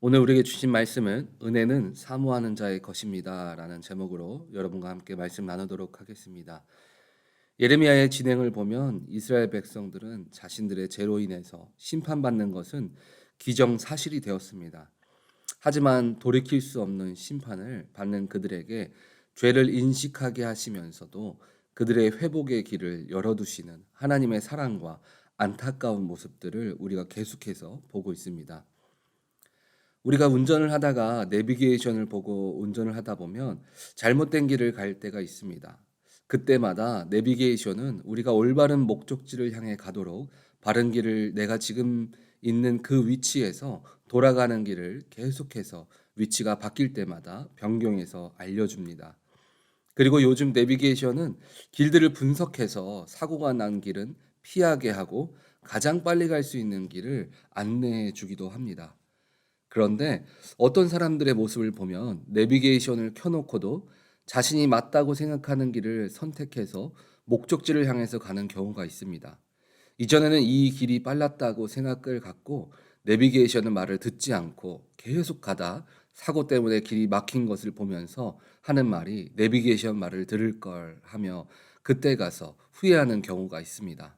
오늘 우리에게 주신 말씀은 은혜는 사모하는 자의 것입니다 라는 제목으로 여러분과 함께 말씀 나누도록 하겠습니다. 예레미야의 진행을 보면 이스라엘 백성들은 자신들의 죄로 인해서 심판받는 것은 기정사실이 되었습니다. 하지만 돌이킬 수 없는 심판을 받는 그들에게 죄를 인식하게 하시면서도 그들의 회복의 길을 열어두시는 하나님의 사랑과 안타까운 모습들을 우리가 계속해서 보고 있습니다. 우리가 운전을 하다가 내비게이션을 보고 운전을 하다 보면 잘못된 길을 갈 때가 있습니다. 그때마다 내비게이션은 우리가 올바른 목적지를 향해 가도록 바른 길을 내가 지금 있는 그 위치에서 돌아가는 길을 계속해서 위치가 바뀔 때마다 변경해서 알려줍니다. 그리고 요즘 내비게이션은 길들을 분석해서 사고가 난 길은 피하게 하고 가장 빨리 갈 수 있는 길을 안내해 주기도 합니다. 그런데 어떤 사람들의 모습을 보면 내비게이션을 켜놓고도 자신이 맞다고 생각하는 길을 선택해서 목적지를 향해서 가는 경우가 있습니다. 이전에는 이 길이 빨랐다고 생각을 갖고 내비게이션의 말을 듣지 않고 계속 가다 사고 때문에 길이 막힌 것을 보면서 하는 말이 내비게이션 말을 들을 걸 하며 그때 가서 후회하는 경우가 있습니다.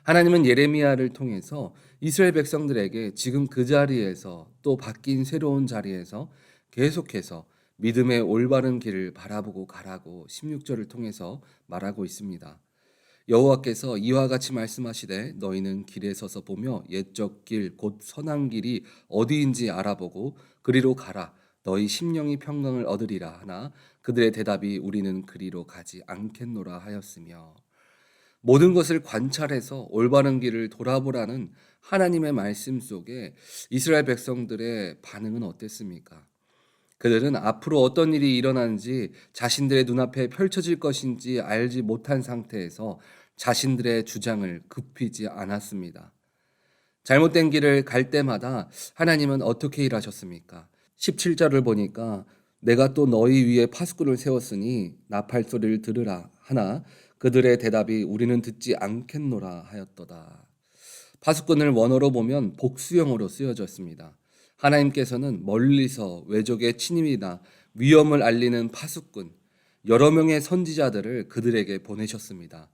하나님은 예레미야를 통해서 이스라엘 백성들에게 지금 그 자리에서 또 바뀐 새로운 자리에서 계속해서 믿음의 올바른 길을 바라보고 가라고 16절을 통해서 말하고 있습니다. 여호와께서 이와 같이 말씀하시되 너희는 길에 서서 보며 옛적 길 곧 선한 길이 어디인지 알아보고 그리로 가라 너희 심령이 평강을 얻으리라 하나 그들의 대답이 우리는 그리로 가지 않겠노라 하였으며 모든 것을 관찰해서 올바른 길을 돌아보라는 하나님의 말씀 속에 이스라엘 백성들의 반응은 어땠습니까? 그들은 앞으로 어떤 일이 일어나는지 자신들의 눈앞에 펼쳐질 것인지 알지 못한 상태에서 자신들의 주장을 굽히지 않았습니다. 잘못된 길을 갈 때마다 하나님은 어떻게 일하셨습니까? 17절을 보니까 내가 또 너희 위에 파수꾼을 세웠으니 나팔 소리를 들으라 하나 그들의 대답이 우리는 듣지 않겠노라 하였도다. 파수꾼을 원어로 보면 복수형으로 쓰여졌습니다. 하나님께서는 멀리서 외적의 침입이나 위험을 알리는 파수꾼, 여러 명의 선지자들을 그들에게 보내셨습니다.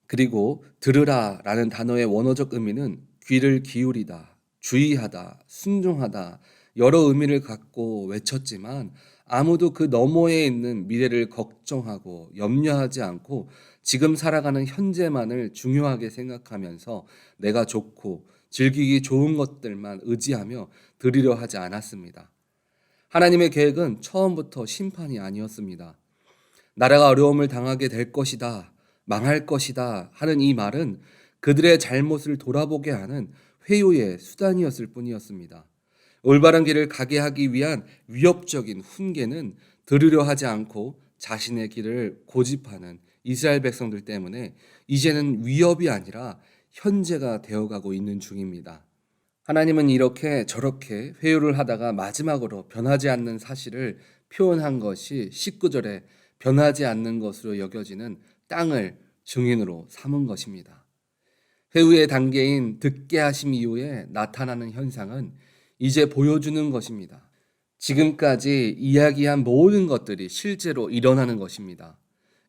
그리고 들으라라는 단어의 원어적 의미는 귀를 기울이다, 주의하다, 순종하다 여러 의미를 갖고 외쳤지만 아무도 그 너머에 있는 미래를 걱정하고 염려하지 않고 지금 살아가는 현재만을 중요하게 생각하면서 내가 좋고 즐기기 좋은 것들만 의지하며 들으려 하지 않았습니다. 하나님의 계획은 처음부터 심판이 아니었습니다. 나라가 어려움을 당하게 될 것이다, 망할 것이다 하는 이 말은 그들의 잘못을 돌아보게 하는 회유의 수단이었을 뿐이었습니다. 올바른 길을 가게 하기 위한 위협적인 훈계는 들으려 하지 않고 자신의 길을 고집하는 이스라엘 백성들 때문에 이제는 위협이 아니라 현재가 되어가고 있는 중입니다. 하나님은 이렇게 저렇게 회유를 하다가 마지막으로 변하지 않는 사실을 표현한 것이 19절에 변하지 않는 것으로 여겨지는 땅을 증인으로 삼은 것입니다. 회유의 단계인 듣게 하심 이후에 나타나는 현상은 이제 보여주는 것입니다. 지금까지 이야기한 모든 것들이 실제로 일어나는 것입니다.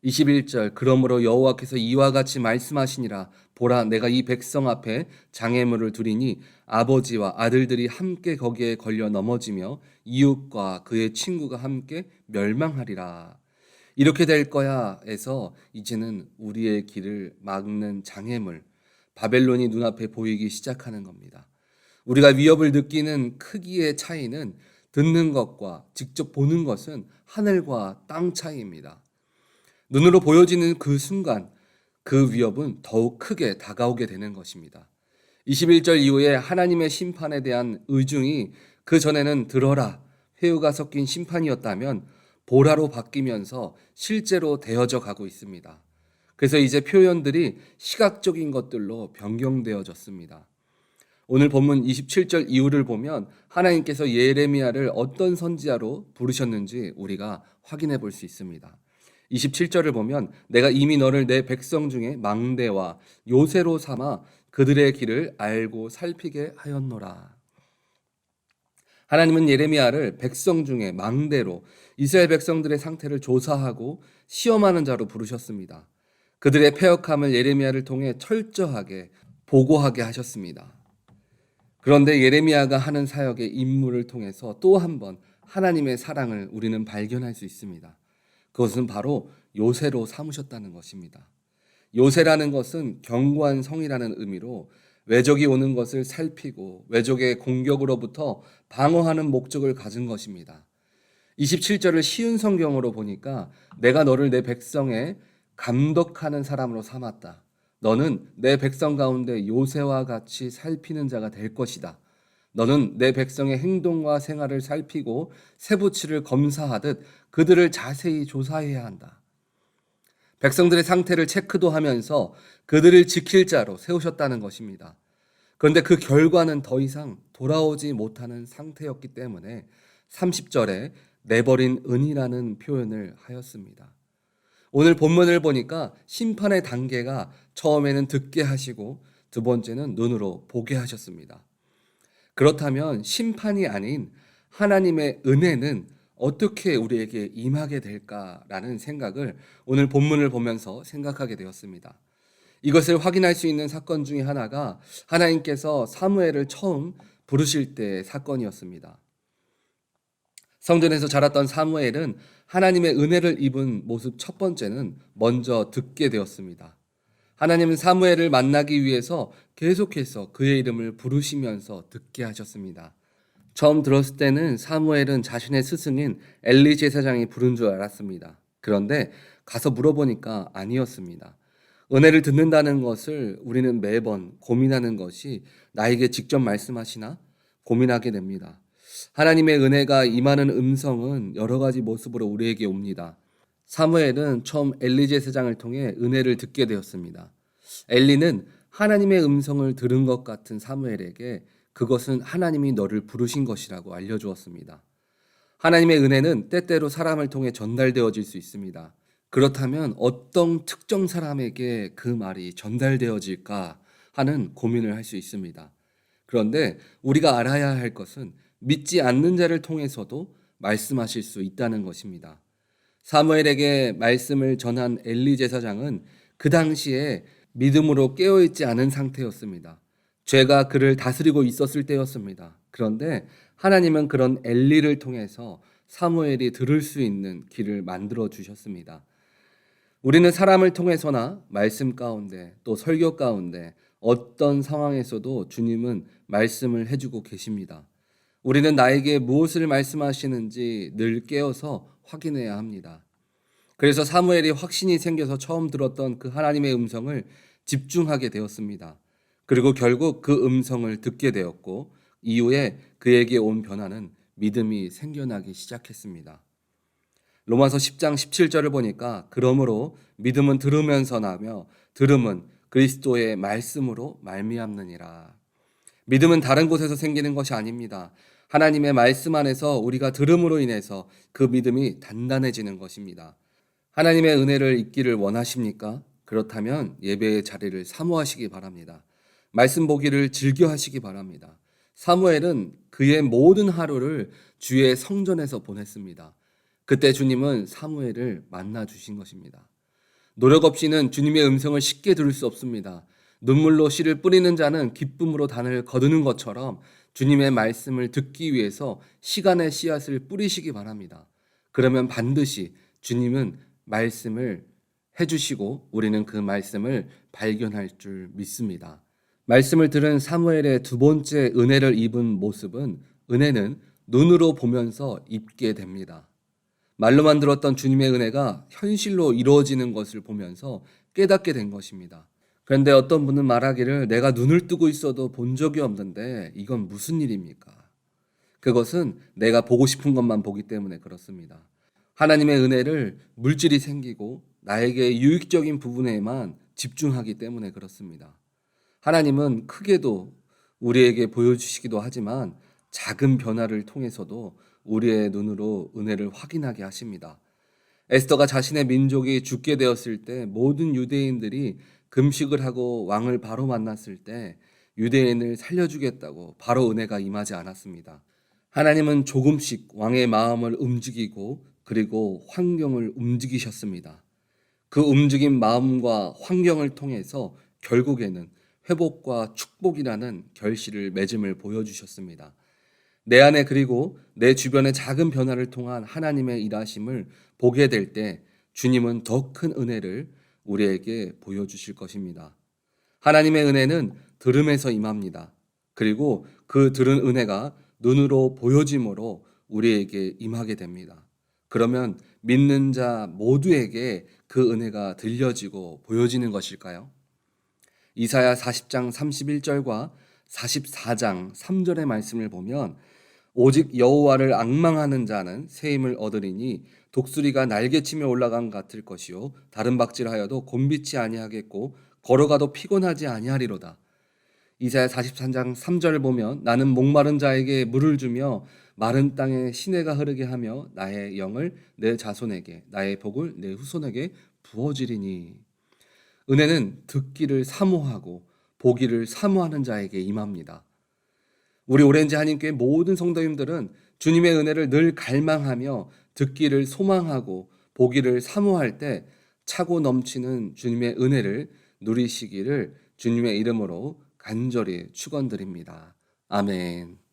21절 그러므로 여호와께서 이와 같이 말씀하시니라 보라 내가 이 백성 앞에 장애물을 두리니 아버지와 아들들이 함께 거기에 걸려 넘어지며 이웃과 그의 친구가 함께 멸망하리라. 이렇게 될 거야 해서 이제는 우리의 길을 막는 장애물 바벨론이 눈앞에 보이기 시작하는 겁니다. 우리가 위협을 느끼는 크기의 차이는 듣는 것과 직접 보는 것은 하늘과 땅 차이입니다. 눈으로 보여지는 그 순간 그 위협은 더욱 크게 다가오게 되는 것입니다. 21절 이후에 하나님의 심판에 대한 의중이 그 전에는 들어라 회유가 섞인 심판이었다면 보라로 바뀌면서 실제로 되어져 가고 있습니다. 그래서 이제 표현들이 시각적인 것들로 변경되어졌습니다. 오늘 본문 27절 이후를 보면 하나님께서 예레미야를 어떤 선지자로 부르셨는지 우리가 확인해 볼 수 있습니다. 27절을 보면 내가 이미 너를 내 백성 중에 망대와 요새로 삼아 그들의 길을 알고 살피게 하였노라. 하나님은 예레미야를 백성 중에 망대로 이스라엘 백성들의 상태를 조사하고 시험하는 자로 부르셨습니다. 그들의 패역함을 예레미야를 통해 철저하게 보고하게 하셨습니다. 그런데 예레미야가 하는 사역의 임무를 통해서 또 한 번 하나님의 사랑을 우리는 발견할 수 있습니다. 그것은 바로 요새로 삼으셨다는 것입니다. 요새라는 것은 견고한 성이라는 의미로 외적이 오는 것을 살피고 외적의 공격으로부터 방어하는 목적을 가진 것입니다. 27절을 쉬운 성경으로 보니까 내가 너를 내 백성의 감독하는 사람으로 삼았다. 너는 내 백성 가운데 요새와 같이 살피는 자가 될 것이다. 너는 내 백성의 행동과 생활을 살피고 세부치를 검사하듯 그들을 자세히 조사해야 한다. 백성들의 상태를 체크도 하면서 그들을 지킬 자로 세우셨다는 것입니다. 그런데 그 결과는 더 이상 돌아오지 못하는 상태였기 때문에 30절에 내버린 은이라는 표현을 하였습니다. 오늘 본문을 보니까 심판의 단계가 처음에는 듣게 하시고 두 번째는 눈으로 보게 하셨습니다. 그렇다면 심판이 아닌 하나님의 은혜는 어떻게 우리에게 임하게 될까라는 생각을 오늘 본문을 보면서 생각하게 되었습니다. 이것을 확인할 수 있는 사건 중에 하나가 하나님께서 사무엘을 처음 부르실 때의 사건이었습니다. 성전에서 자랐던 사무엘은 하나님의 은혜를 입은 모습 첫 번째는 먼저 듣게 되었습니다. 하나님은 사무엘을 만나기 위해서 계속해서 그의 이름을 부르시면서 듣게 하셨습니다. 처음 들었을 때는 사무엘은 자신의 스승인 엘리 제사장이 부른 줄 알았습니다. 그런데 가서 물어보니까 아니었습니다. 은혜를 듣는다는 것을 우리는 매번 고민하는 것이 나에게 직접 말씀하시나 고민하게 됩니다. 하나님의 은혜가 임하는 음성은 여러 가지 모습으로 우리에게 옵니다. 사무엘은 처음 엘리 제사장을 통해 은혜를 듣게 되었습니다. 엘리는 하나님의 음성을 들은 것 같은 사무엘에게 그것은 하나님이 너를 부르신 것이라고 알려주었습니다. 하나님의 은혜는 때때로 사람을 통해 전달되어질 수 있습니다. 그렇다면 어떤 특정 사람에게 그 말이 전달되어질까 하는 고민을 할 수 있습니다. 그런데 우리가 알아야 할 것은 믿지 않는 자를 통해서도 말씀하실 수 있다는 것입니다. 사무엘에게 말씀을 전한 엘리 제사장은 그 당시에 믿음으로 깨어있지 않은 상태였습니다. 죄가 그를 다스리고 있었을 때였습니다. 그런데 하나님은 그런 엘리를 통해서 사무엘이 들을 수 있는 길을 만들어 주셨습니다. 우리는 사람을 통해서나 말씀 가운데 또 설교 가운데 어떤 상황에서도 주님은 말씀을 해주고 계십니다. 우리는 나에게 무엇을 말씀하시는지 늘 깨어서 확인해야 합니다. 그래서 사무엘이 확신이 생겨서 처음 들었던 그 하나님의 음성을 집중하게 되었습니다. 그리고 결국 그 음성을 듣게 되었고 이후에 그에게 온 변화는 믿음이 생겨나기 시작했습니다. 로마서 10장 17절을 보니까 그러므로 믿음은 들으면서 나며 들음은 그리스도의 말씀으로 말미암느니라. 믿음은 다른 곳에서 생기는 것이 아닙니다. 하나님의 말씀 안에서 우리가 들음으로 인해서 그 믿음이 단단해지는 것입니다. 하나님의 은혜를 잊기를 원하십니까? 그렇다면 예배의 자리를 사모하시기 바랍니다. 말씀 보기를 즐겨 하시기 바랍니다. 사무엘은 그의 모든 하루를 주의 성전에서 보냈습니다. 그때 주님은 사무엘을 만나 주신 것입니다. 노력 없이는 주님의 음성을 쉽게 들을 수 없습니다. 눈물로 씨를 뿌리는 자는 기쁨으로 단을 거두는 것처럼 주님의 말씀을 듣기 위해서 시간의 씨앗을 뿌리시기 바랍니다. 그러면 반드시 주님은 말씀을 해주시고 우리는 그 말씀을 발견할 줄 믿습니다. 말씀을 들은 사무엘의 두 번째 은혜를 입은 모습은 은혜는 눈으로 보면서 입게 됩니다. 말로만 들었던 주님의 은혜가 현실로 이루어지는 것을 보면서 깨닫게 된 것입니다. 그런데 어떤 분은 말하기를 내가 눈을 뜨고 있어도 본 적이 없는데 이건 무슨 일입니까? 그것은 내가 보고 싶은 것만 보기 때문에 그렇습니다. 하나님의 은혜를 물질이 생기고 나에게 유익적인 부분에만 집중하기 때문에 그렇습니다. 하나님은 크게도 우리에게 보여주시기도 하지만 작은 변화를 통해서도 우리의 눈으로 은혜를 확인하게 하십니다. 에스더가 자신의 민족이 죽게 되었을 때 모든 유대인들이 금식을 하고 왕을 바로 만났을 때 유대인을 살려주겠다고 바로 은혜가 임하지 않았습니다. 하나님은 조금씩 왕의 마음을 움직이고 그리고 환경을 움직이셨습니다. 그 움직인 마음과 환경을 통해서 결국에는 회복과 축복이라는 결실을 맺음을 보여주셨습니다. 내 안에 그리고 내 주변의 작은 변화를 통한 하나님의 일하심을 보게 될 때 주님은 더 큰 은혜를 우리에게 보여주실 것입니다. 하나님의 은혜는 들음에서 임합니다. 그리고 그 들은 은혜가 눈으로 보여짐으로 우리에게 임하게 됩니다. 그러면 믿는 자 모두에게 그 은혜가 들려지고 보여지는 것일까요? 이사야 40장 31절과 44장 3절의 말씀을 보면 오직 여호와를 앙망하는 자는 새 힘을 얻으리니 독수리가 날개치며 올라간 같을 것이요 다른 박질하여도 곤비치 아니하겠고 걸어가도 피곤하지 아니하리로다. 이사야 44장 3절을 보면 나는 목마른 자에게 물을 주며 마른 땅에 시내가 흐르게 하며 나의 영을 내 자손에게 나의 복을 내 후손에게 부어지리니. 은혜는 듣기를 사모하고 보기를 사모하는 자에게 임합니다. 우리 오렌지 한인교회 모든 성도님들은 주님의 은혜를 늘 갈망하며 듣기를 소망하고 보기를 사모할 때 차고 넘치는 주님의 은혜를 누리시기를 주님의 이름으로 간절히 축원드립니다. 아멘.